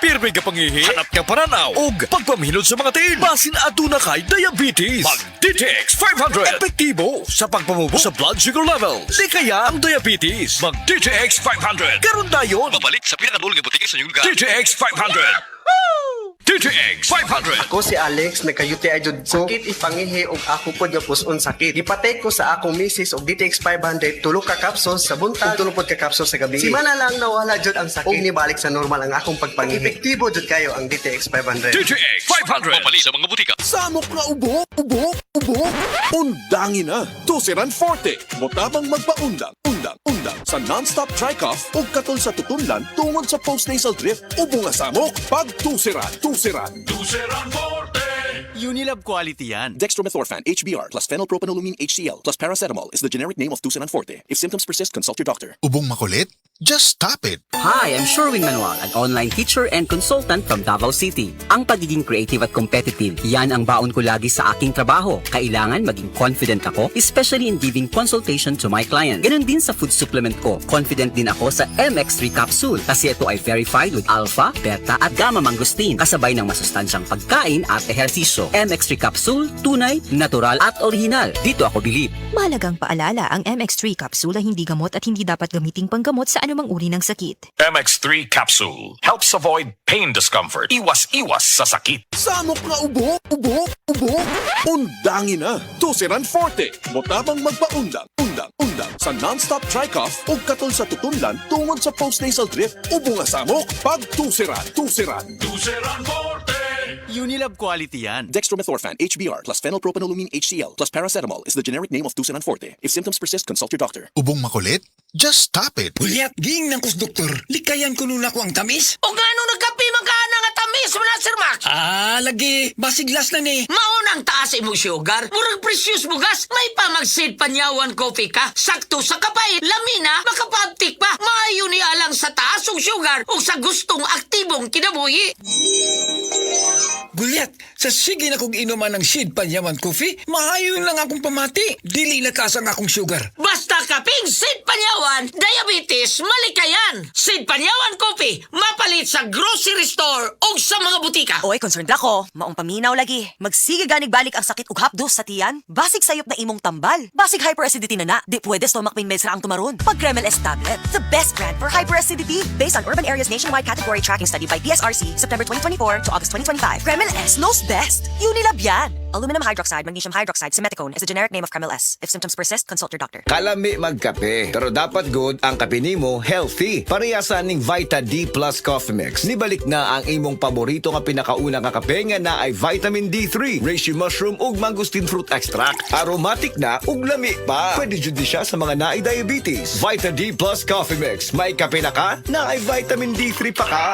pirmi ka pangihi, hanap ka pananaw, ug pagpamilod sa mga tiil. Basin aduna kay diabetes. Mag DTX 500. Epektibo sa pagpamubo sa blood sugar levels. Di kaya ang diabetes. Mag DTX 500. Karon dayon. Mabalik sa pinakadulong nga butika sa inyong lugar. DTX 500. DTX 500. Ako si Alex, nagka-UTI jud ko. Sakit ipangihi og ako pod nga puson sakit. Ipatay ko sa akong misis og DTX 500 tulo ka capsules sa buntag, tulo pod ka capsules sa gabi. Simana lang nawala jud ang sakit. Og nibalik sa normal ang akong pagpangihi. Epektibo jud kayo ang DTX 500. DTX 500. Mabalik sa mga butika. Samok nga ubo, ubo, ubo. Undangin na. Tusiran Forte. Motabang magpaundang, undang. Sa non-stop dry cough o katol sa tutunlan tungod sa postnasal drip. Ubo nga samok. Pag tusiran. Unilab quality yan. Dextromethorphan HBr plus phenylpropanolamine HCl plus paracetamol is the generic name of Tusiran Forte. If symptoms persist, consult your doctor. Ubong makulit? Just stop it. Hi, I'm Sherwin Manuel, an online teacher and consultant from Davao City. Ang pagiging creative at competitive, yan ang baon ko lagi sa aking trabaho. Kailangan maging confident ako, especially in giving consultation to my client. Ganun din sa food supplement ko. Confident din ako sa MX3 capsule kasi ito ay verified with alpha, beta at gamma mangosteen kasabay ng masustansyang pagkain at ehersisyo. MX3 capsule, tunay, natural at original. Dito ako bilib. Mahalagang paalala, ang MX3 capsule ay hindi gamot at hindi dapat gamiting panggamot sa anumang uri ng sakit. MX3 Capsule helps avoid pain discomfort. Iwas sa sakit. Samok nga ubo, ubo, ubo. Undangin na. Tusiran Forte. Motabang magpaundang, undang. Sa non-stop dry cough o katol sa tutunlan tungod sa postnasal drip. Ubo nga samok. Pag tusiran. Unilab quality yan. Dextromethorphan HBr plus phenylpropanolamine HCl plus paracetamol is the generic name of Tusiran Forte. If symptoms persist, consult your doctor. Ubong makulit? Just stop it. Ulyat, ging ng kus doktor. Likayan ko nun ako ang tamis. O gano nagkapi magkana nga tamis mo na, Sir Max? Lagi. Basiglas na ni. Maunang taas imong sugar. Murag precious mo gas. May pamagsid panyawan coffee ka. Sakto sa kapait. Lamina, makapabtik pa. Maayo ni alang sa taas og sugar o sa gustong aktibong kinabuhi. Gulyat, sa sige na kong inuman ng Sid Panyaman Coffee, maayon lang akong pamati. Dili na kasang akong sugar. Basta kaping Sid Panyawan, diabetes, malikayan. Sid Panyawan Coffee, mapalit sa grocery store o sa mga butika. Oy, concerned ako. Maong paminaw lagi. Magsige ganig balik ang sakit ug hapdos sa tiyan. Basig sayop na imong tambal. Basig hyperacidity na. Di pwede stomach pain meds ra ang tumaron. Pag Kremel S tablet, the best brand for hyperacidity. Based on Urban Areas Nationwide Category Tracking Study by PSRC, September 2024 to August 2025. Kremel S knows best. Unilab yan. Aluminum hydroxide, magnesium hydroxide, simeticone is the generic name of Kremel S. If symptoms persist, consult your doctor. Kalami magkape, pero dapat good ang kape nimo healthy. Parehasan ning Vita D Plus Coffee Mix. Nibalik na ang imong paborito nga pinakauna nga kape nga na ay vitamin D3, reishi mushroom ug mangosteen fruit extract. Aromatic na ug lami pa. Pwede jud ni siya sa mga naay diabetes. Vita D Plus Coffee Mix. May kape na ka, na ay vitamin D3 pa ka.